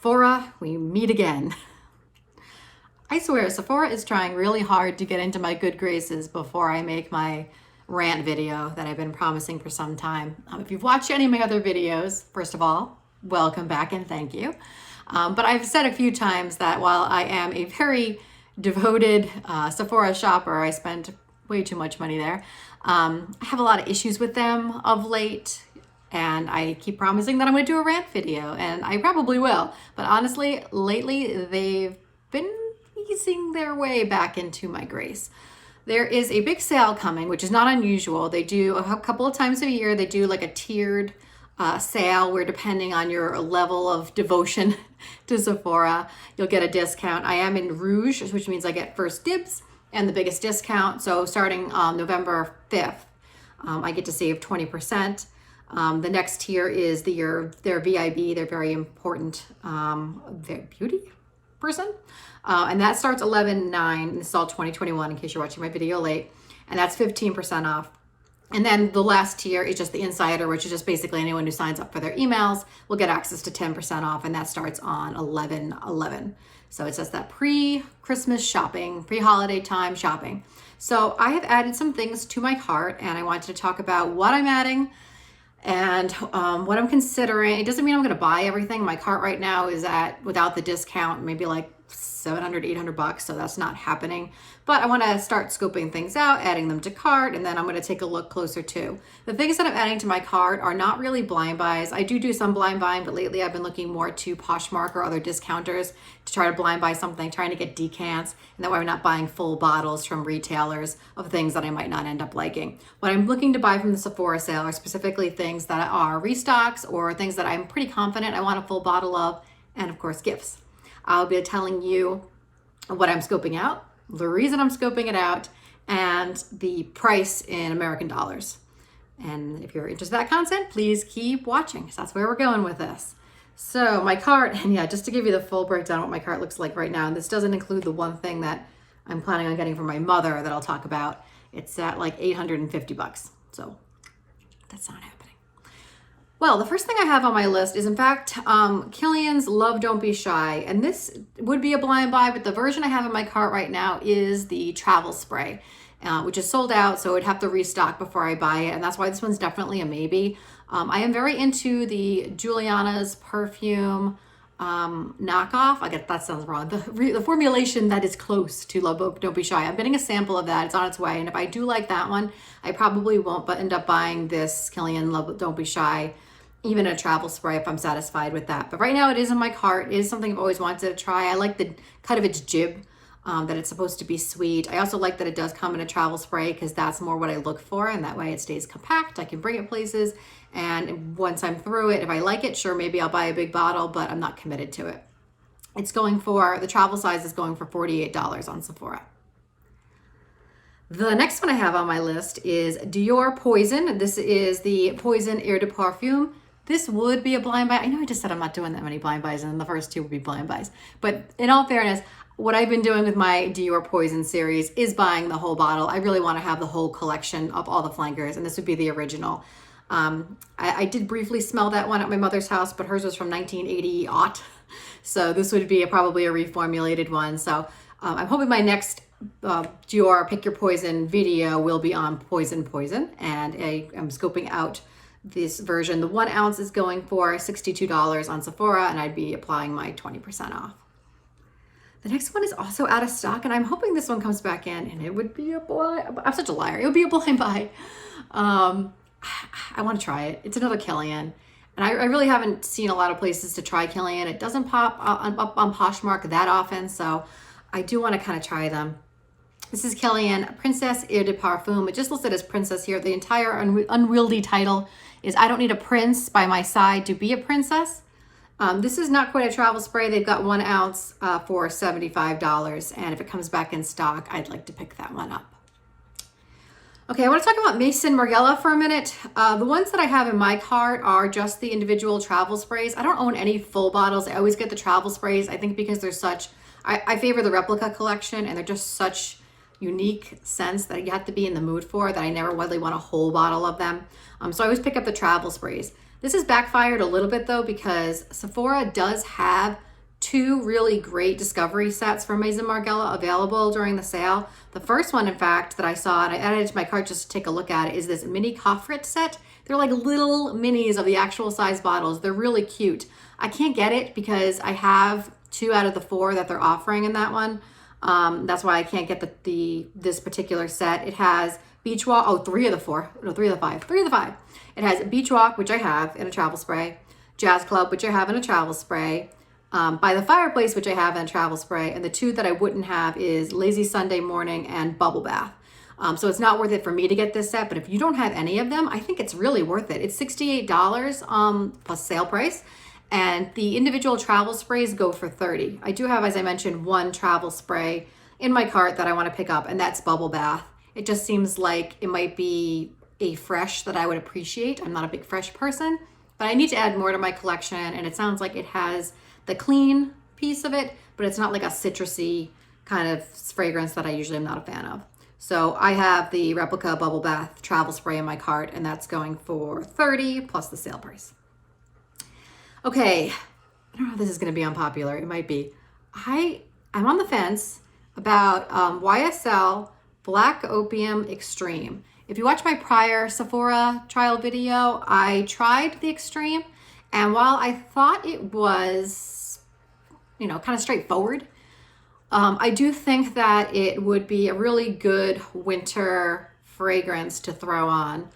Sephora, we meet again. I swear, Sephora is trying really hard to get into my good graces before I make my rant video that I've been promising for some time. If you've watched any of my other videos, first of all, welcome back and thank you. But I've said a few times that while I am a very devoted Sephora shopper, I spend way too much money there. I have a lot of issues with them of late. And I keep promising that I'm going to do a rant video, and I probably will. But honestly, lately, they've been easing their way back into my grace. There is a big sale coming, which is not unusual. They do a couple of times a year. They do like a tiered sale where depending on your level of devotion to Sephora, you'll get a discount. I am in Rouge, which means I get first dibs and the biggest discount. So starting November 5th, I get to save 20%. The next tier is their VIB, their very important their beauty person. And that starts 11/9. This is all 2021 in case you're watching my video late. And that's 15% off. And then the last tier is just the insider, which is just basically anyone who signs up for their emails will get access to 10% off. And that starts on 11/11. So it's just that pre-Christmas shopping, pre-holiday time shopping. So I have added some things to my cart, and I wanted to talk about what I'm adding and what I'm considering. It doesn't mean I'm going to buy everything. My cart right now is at, without the discount, maybe like $700, $800, so that's not happening. But I want to start scoping things out, adding them to cart, and then I'm going to take a look closer too. The things that I'm adding to my cart are not really blind buys. I do some blind buying, but lately I've been looking more to Poshmark or other discounters to try to blind buy something, trying to get decants, and that way I'm not buying full bottles from retailers of things that I might not end up liking. What I'm looking to buy from the Sephora sale are specifically things that are restocks or things that I'm pretty confident I want a full bottle of, and of course gifts. I'll be telling you what I'm scoping out, the reason I'm scoping it out, and the price in American dollars. And if you're interested in that content, please keep watching, because that's where we're going with this. So my cart, and yeah, just to give you the full breakdown of what my cart looks like right now, and this doesn't include the one thing that I'm planning on getting for my mother that I'll talk about. It's at like $850. So that's not happening. Well, the first thing I have on my list is, in fact, Kellyanne's Love Don't Be Shy. And this would be a blind buy, but the version I have in my cart right now is the travel spray, which is sold out, so I'd have to restock before I buy it. And that's why this one's definitely a maybe. I am very into the Juliana's perfume knockoff. I guess that sounds wrong. The formulation that is close to Love Don't Be Shy. I'm getting a sample of that. It's on its way. And if I do like that one, I probably won't but end up buying this Kellyanne Love Don't Be Shy, even a travel spray if I'm satisfied with that. But right now it is in my cart. It is something I've always wanted to try. I like the cut of its jib, that it's supposed to be sweet. I also like that it does come in a travel spray because that's more what I look for, and that way it stays compact. I can bring it places, and once I'm through it, if I like it, sure, maybe I'll buy a big bottle, but I'm not committed to it. It's going for, the travel size is going for $48 on Sephora. The next one I have on my list is Dior Poison. This is the Poison Eau de Parfum. This would be a blind buy. I know I just said I'm not doing that many blind buys, and the first two would be blind buys. But in all fairness, what I've been doing with my Dior Poison series is buying the whole bottle. I really want to have the whole collection of all the flankers, and this would be the original. I did briefly smell that one at my mother's house, but hers was from 1980-aught. So this would be probably a reformulated one. So I'm hoping my next Dior Pick Your Poison video will be on Poison, and I'm scoping out this version. The 1 ounce is going for $62 on Sephora, and I'd be applying my 20% off. The next one is also out of stock, and I'm hoping this one comes back in, and it would be a blind, I'm such a liar. It would be a blind buy. I want to try it. It's another Kellyanne, and I really haven't seen a lot of places to try Kellyanne. It doesn't pop up on Poshmark that often, so I do want to kind of try them. This is Kellyanne Princess Eau de Parfum. It just listed as Princess here. The entire unwieldy title is I Don't Need a Prince by My Side to Be a Princess. This is not quite a travel spray. They've got 1 ounce for $75. And if it comes back in stock, I'd like to pick that one up. Okay, I want to talk about Maison Margella for a minute. The ones that I have in my cart are just the individual travel sprays. I don't own any full bottles. I always get the travel sprays. I think because they're such, I favor the Replica collection, and they're just such unique scents that you have to be in the mood for that I never really want a whole bottle of them. So I always pick up the travel sprays. This has backfired a little bit though, because Sephora does have two really great discovery sets from Maison Margiela available during the sale. The first one, in fact, that I saw, and I added it to my cart just to take a look at it, is this mini coffret set. They're like little minis of the actual size bottles. They're really cute. I can't get it because I have 2 out of the 4 that they're offering in that one. That's why I can't get this particular set. It has Beach Walk, oh, 3 of the 4, no, 3 of the 5, 3 of the 5. It has Beach Walk, which I have in a travel spray, Jazz Club, which I have in a travel spray, By the Fireplace, which I have in a travel spray, and the 2 that I wouldn't have is Lazy Sunday Morning and Bubble Bath. So it's not worth it for me to get this set, but if you don't have any of them, I think it's really worth it. It's $68 plus sale price, and the individual travel sprays go for $30. I do have, as I mentioned, 1 travel spray in my cart that I want to pick up, and that's Bubble Bath. It just seems like it might be a fresh that I would appreciate. I'm not a big fresh person, but I need to add more to my collection, and it sounds like it has the clean piece of it, but it's not like a citrusy kind of fragrance that I usually am not a fan of. So I have the Replica Bubble Bath travel spray in my cart, and that's going for $30 plus the sale price. Okay, I don't know if this is going to be unpopular. It might be. I'm on the fence about YSL Black Opium Extreme. If you watch my prior Sephora trial video, I tried the Extreme, and while I thought it was, kind of straightforward, I do think that it would be a really good winter fragrance to throw on.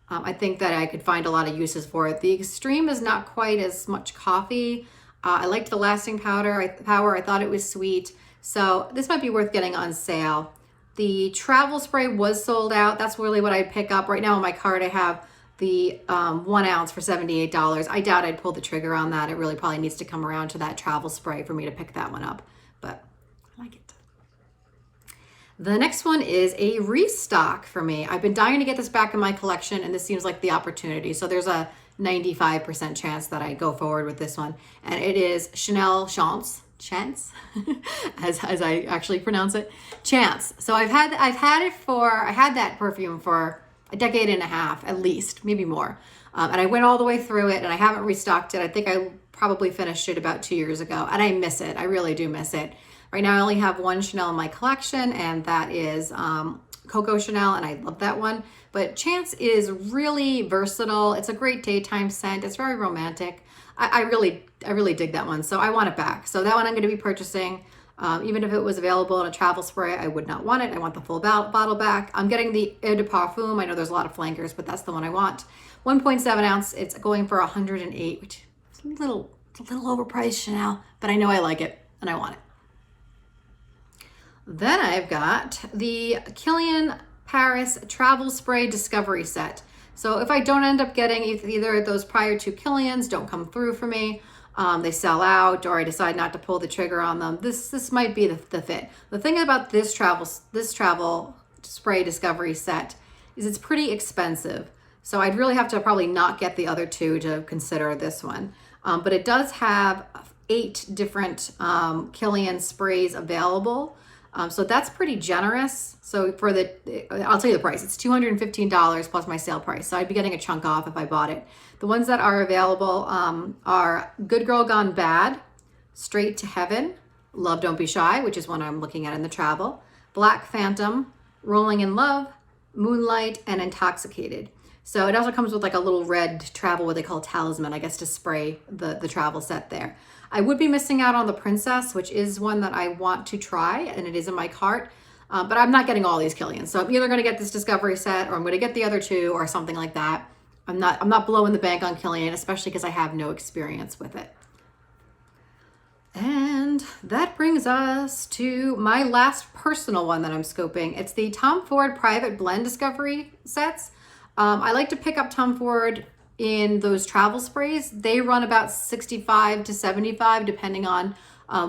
I think that I could find a lot of uses for it. The Extreme is not quite as much coffee. I liked the lasting power. I thought it was sweet. So this might be worth getting on sale. The travel spray was sold out. That's really what I'd pick up. Right now in my cart, I have the 1 ounce for $78. I doubt I'd pull the trigger on that. It really probably needs to come around to that travel spray for me to pick that one up. But I like it. The next one is a restock for me. I've been dying to get this back in my collection, and this seems like the opportunity. So there's a 95% chance that I go forward with this one. And it is Chanel Chance, as I actually pronounce it, Chance. So I had that perfume for a decade and a half, at least, maybe more. And I went all the way through it, and I haven't restocked it. I think I probably finished it about 2 years ago, and I miss it. I really do miss it. Right now I only have 1 Chanel in my collection, and that is Coco Chanel, and I love that one. But Chance is really versatile. It's a great daytime scent. It's very romantic. I really dig that one, so I want it back. So that one I'm going to be purchasing. Even if it was available in a travel spray, I would not want it. I want the full bottle back. I'm getting the Eau de Parfum. I know there's a lot of flankers, but that's the one I want. 1.7 ounce. It's going for $108, which is a little overpriced Chanel, but I know I like it and I want it. Then I've got the Kellyanne Paris Travel Spray Discovery Set. So if I don't end up getting either of those prior 2 Kellyannes, don't come through for me, they sell out, or I decide not to pull the trigger on them, this might be the fit. The thing about this travel spray discovery set is it's pretty expensive. So I'd really have to probably not get the other 2 to consider this one. But it does have 8 different Kellyanne sprays available. So that's pretty generous. So I'll tell you the price. It's $215 plus my sale price. So I'd be getting a chunk off if I bought it. The ones that are available are Good Girl Gone Bad, Straight to Heaven, Love Don't Be Shy, which is one I'm looking at in the travel, Black Phantom, Rolling in Love, Moonlight, and Intoxicated. So it also comes with like a little red travel, what they call talisman, I guess, to spray the travel set there. I would be missing out on the Princess, which is one that I want to try, and it is in my cart. But I'm not getting all these Kellyanne. So I'm either going to get this discovery set, or I'm going to get the other 2, or something like that. I'm not blowing the bank on Kellyanne, especially because I have no experience with it. And that brings us to my last personal one that I'm scoping. It's the Tom Ford Private Blend Discovery Sets. I like to pick up Tom Ford in those travel sprays. They run about $65 to $75 depending on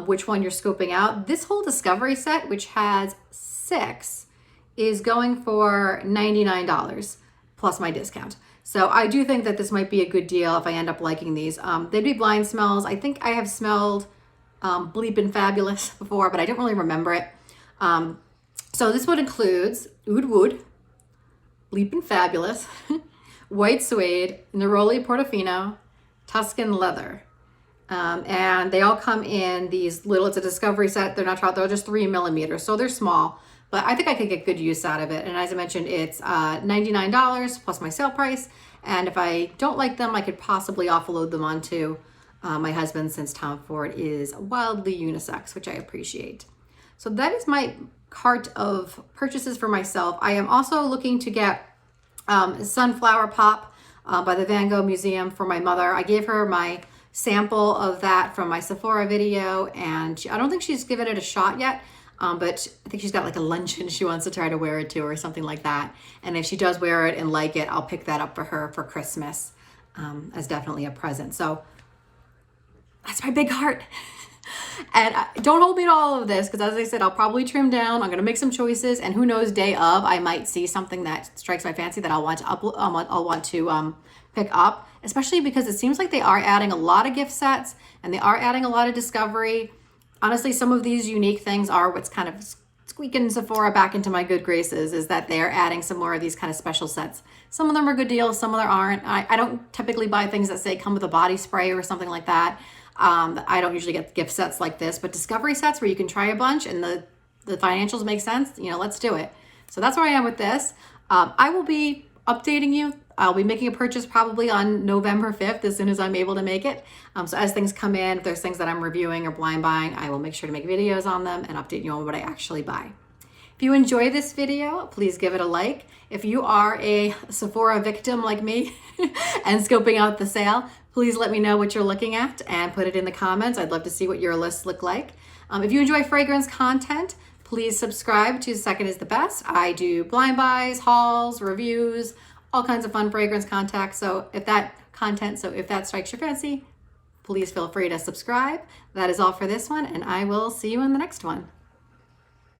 which one you're scoping out. This whole discovery set, which has 6, is going for $99 plus my discount. So I do think that this might be a good deal if I end up liking these. They'd be blind smells. I think I have smelled Bleepin' Fabulous before, but I don't really remember it. So this one includes Oud Wood, Bleepin' Fabulous, White Suede, Neroli Portofino, Tuscan Leather. And they all come in these little, it's a discovery set. They're not, they're just 3mm, so they're small, but I think I could get good use out of it. And as I mentioned, it's $99 plus my sale price. And if I don't like them, I could possibly offload them onto my husband, since Tom Ford is wildly unisex, which I appreciate. So that is my cart of purchases for myself. I am also looking to get Sunflower Pop by the Van Gogh Museum for my mother. I gave her my sample of that from my Sephora video, and I don't think she's given it a shot yet, but I think she's got like a luncheon she wants to try to wear it to or something like that. And if she does wear it and like it, I'll pick that up for her for Christmas as definitely a present. So that's my big heart. And don't hold me to all of this, because as I said, I'll probably trim down. I'm going to make some choices, and who knows, day of, I might see something that strikes my fancy that I'll want to I'll want to pick up, especially because it seems like they are adding a lot of gift sets and they are adding a lot of discovery. Honestly, some of these unique things are what's kind of squeaking Sephora back into my good graces, is that they're adding some more of these kind of special sets. Some of them are good deals, some of them aren't. I don't typically buy things that say come with a body spray or something like that. I don't usually get gift sets like this, but discovery sets where you can try a bunch and the financials make sense, let's do it. So that's where I am with this. I will be updating you. I'll be making a purchase probably on November 5th, as soon as I'm able to make it. So as things come in, if there's things that I'm reviewing or blind buying, I will make sure to make videos on them and update you on what I actually buy. If you enjoy this video, please give it a like. If you are a Sephora victim like me and scoping out the sale, please let me know what you're looking at and put it in the comments. I'd love to see what your lists look like. If you enjoy fragrance content, please subscribe to Second is the Best. I do blind buys, hauls, reviews, all kinds of fun fragrance content. So if that strikes your fancy, please feel free to subscribe. That is all for this one, and I will see you in the next one.